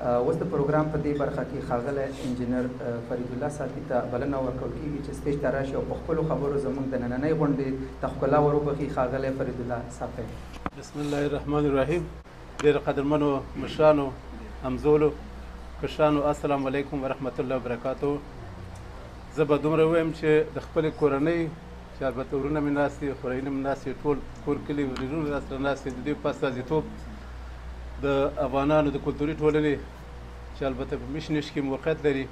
اوس د پروګرام په دې برخه کې ښاغلی انجینر فرید الله ساقي ته بلنه ورکول کېږي چې سټیج ته راشي او په خپلو خبرو زموږ د نننۍ غونډې ته ښکلا ور وبخي. ښاغلی فرید الله ساقي. بسم الله الرحمن الرحیم. ډېر قدرمنو مشرانو، همزولو، کشرانو، السلام علیکم ورحمت الله وبرکاتو. زه به دومره ووایم چې د خپلې کورنۍ چې البته ورونه مې ناست دي، خوریونه مې ناست دي، ټول کور کلي وروڼه راسره ناست دي، د دوی په استازیتوب د افغانانو د کلتوري ټولنې چې البته په میشنش کې موقعیت لري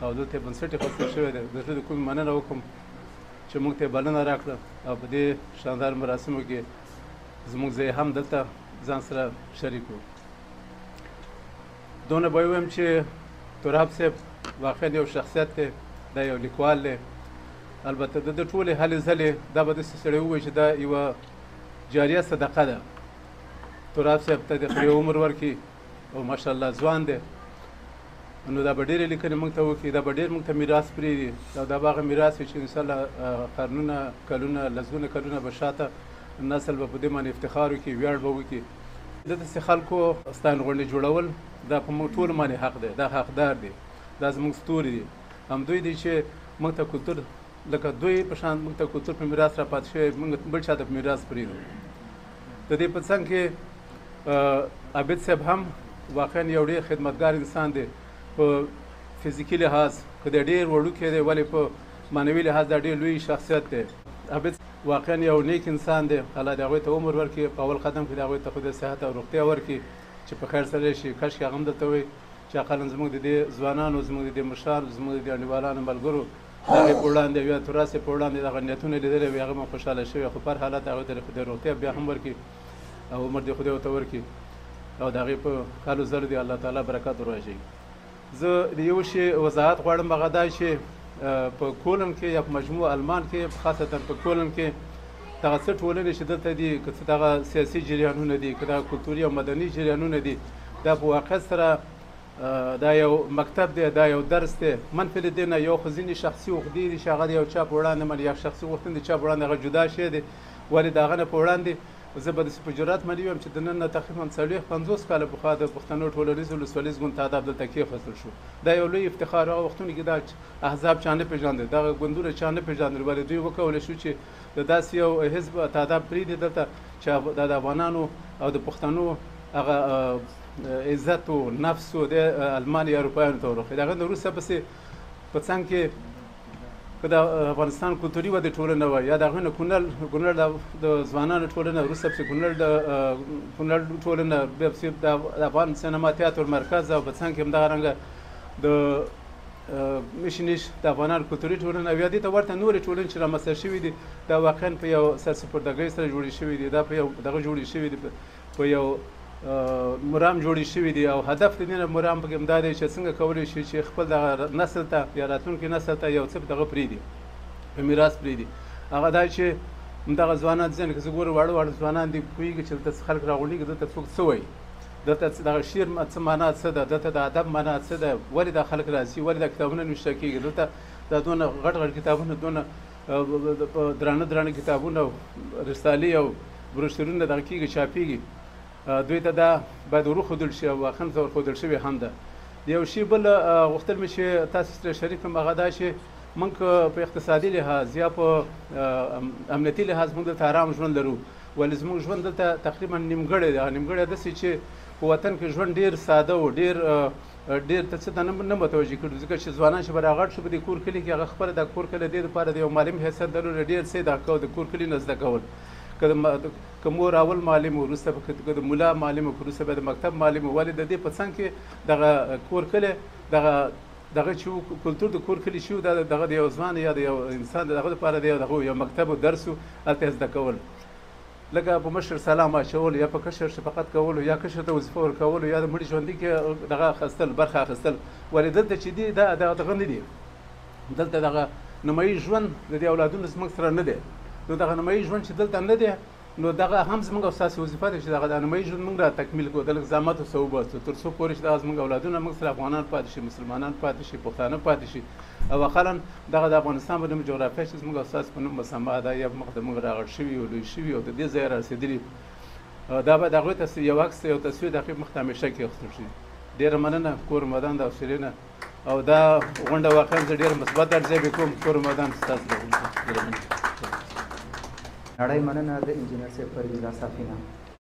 او دلته یې بنسټ ایښودل شوی دی، د زړه د کومې مننه وکړم چې موږ ته یې بلنه راکړه او په دې شاندار مراسمو کې زموږ زوی هم دلته ځان سره شریک و. دونه به ووایم چې تراب صاحب واقعا یو شخصیت دی، دا یو لیکوال دی. البته د ټولې هلې ځلې دا به داسې سړی ووایي چې دا یوه جاریه صدقه ده. تراب صاحب ته د خدای عمر ورکړي او ماشاءالله ځوان دی، نو دا به ډېرې لیکنې موږ ته وکړي، دا به ډېر موږ ته میراث پرېږدي او دا به هغه میراث وي چې انشاءالله قرنونه کلونه لسګونه کلونه به شاته نسل به په دې باندې افتخار وکړي، ویاړ به وکړي. د داسې خلکو ستاینغونډې جوړول دا په موږ ټولو باندې حق دی، دا حقدار دی، دا زموږ ستوري دي. همدوی دی چې موږ ته کلتور لکه دوی په شان موږ ته کلتور په میراث راپاتې شوی، موږ بل چا ته په میراث پرېږدو. د دې په څنګ کې عابد صاحب هم واقعا یو ډېر خدمتګار انسان دی، په فزیکي لحاظ که دی ډېر وړوکی دی ولې په معنوي لحاظ دا ډېر لوی شخصیت دی. عابد واقعا یو نیک انسان دی، الله دې هغوی ته عمر ورکړي، په اول قدم کې د هغوی ته خدای صحت او روغتیا ورکړي چې په خیر سره شي. کاشکې هغه هم درته وایي چې اقلا زموږ د دې ځوانانو، زموږ د دې مشرانو، زموږ د دې انډیوالانو ملګرو د هغې په وړاندې یا تراث په وړاندې دغه نیتونه لیدلی وي، هغه به خوشحاله شوي، خو په هر حالت هغوی ته د خدای روغتیا بیا هم ورکړي او عمر دې خدای ورته ورکړي او د هغې په کالو زرو دې الله تعالی برکت ور واچوي. زه د یو شي وضاحت غواړم، هغه دا چې په کولن کې یا په مجموع المان کې خاصتا په کولن کې دغه څه ټولنې چې دلته دي، که څه دغه سیاسي جریانونه دي، که دغه کلتوري او مدني جریانونه دي، دا په واقعیت سره دا یو مکتب دی، دا یو درس دی. منفي له دې نه یو خو ځینې شخصي غوښتنې دي چې هغه د یو چا په وړاندې باندې یا شخصي غوښتنې د چا په وړاندې هغه جدا شی دی، ولې د هغه نه په وړاندې زه به داسې په جرات باندې ووایم چې د نن نه تقریبا 40-50 کاله پخوا د پښتنو ټولنیز ولسوالیز ګوند تعداد دلته کېښودل شو. دا یو لوی افتخار. هغه وختونو کې دا احزاب چا نه پېژانده، دغه ګوندونه چا نه پېژانده، ولې دوی وکولی شو چې د داسې یو حزب تعداد پرېږدي دلته چې د افغانانو او د پښتنو هغه عزت و نفس و د المان یا اروپایانو ته ورخوي. د هغه نه وروسته پسې په څنګ کې که د افغانستان کلتوري ودې ټولنه وه یا د هغې نه کونړ د ځوانانو ټولنه، وروسته پسې کونړ ټولنه، بیا پسې د افغان سینما تیاتر مرکز او په څنګ کې همدغرنګه د میشنیش د افغانانو کلتوري ټولنه او یا دې ته ورته نورې ټولنې چې رامنځته شوي دي، دا واقعا په یو سرسپردګۍ سره جوړې شوي دي، دا په یو دغه جوړې شوي دي، په یو مرام جوړې شوي دي. او هدف د دې نه مرام پکې همدا دی چې څنګه کولی شي چې خپل دغه نسل ته یا راتلونکي نسل ته یو څه دغه پرېږدي، په میراث پرېږدي. هغه دا چې همدغه ځوانان ځینې که زه ګورم واړه ځوانان دي پوهېږي چې دلته خلک راغونډېږي، دلته څوک څه وایي، دلته دغه شعر څه معنا څه ده، دلته د ادب معنا څه ده، ولې دا خلک راځي، ولې دا کتابونه نوشته کېږي، دلته دا دونه غټ غټ کتابونه، دونه درانه کتابونه، رسالې او بروشورونه دغه کېږي، چاپېږي. دوی ته دا باید وروښودل شي او واقعا ته ورښودل شوي هم ده. یو شي بل غوښتل مې چې تاسو سره شریک کړم، هغه دا چې موږ په اقتصادي لحاظ یا په امنیتي لحاظ موږ دلته ارام ژوند لرو، ولې زموږ ژوند دلته تقریبا نیمګړی دی. نیمګړی داسې چې په وطن کې ژوند ډېر ساده و، ډېر ته څه ته نه متوجه کړو، ځکه چې ځوانان چې به راغټ شو په دې کور کلي کې، هغه خپله دا کور کلی دې دپاره د یو معلم حیثیت درلود، ډېر څه یې دا کو د کور کلي نه زده کول، که مور اول معلم و، وروسته که د ملا معلم و، که وروسته به د مکتب معلم و. ولې د دې په څنګ کې دغه کور کلی دغه چې کلتور د کور کلي شي، دغه د یو ځوان یا د یو انسان دغه دپاره د یو مکتب و درس و، هلته یې زده کول، لکه په مشر سلام اچول یا په کشر شفقت کولو یا کشر ته وظیفه ورکولو یا د مړي ژوندي کې دغه اخیستل، برخه اخیستل. ولې دلته چې دي دغه نه دي، دلته دغه نیمایي ژوند د دې اولادونو زموږ سره نه دی. نو دغه نیمایي ژوند چې دلته نه دی، نو دغه هم زموږ او ستاسې وظیفه ده چې دغه د نیمایي ژوند موږ را تکمیل کړو، د لږ زحمت او څه وباسو، تر څو پورې چې دغه زموږ اولادونه موږ سره افغانان پاتې شي، مسلمانان پاتې شي، پښتانه پاتې شي، او اقلا دغه د افغانستان په نوم جغرافیه چې زموږ او ستاسې په نوم مسمه ده یا مخ د موږ راغټ شوي او لوی شوي او د دې ځایه را رسېدلي، دا به د هغوی ته یو عکس یو تصویر د هغې مخ ته همیشه کېښودل شي. ډېره مننه کور مدان د حوصلې نه او دا غونډه واقعا زه ډېر مثبت ارزیابي کوم کور مدان ستاسو د نړۍ مننه د انجینر صاحب فرید الله صافي نه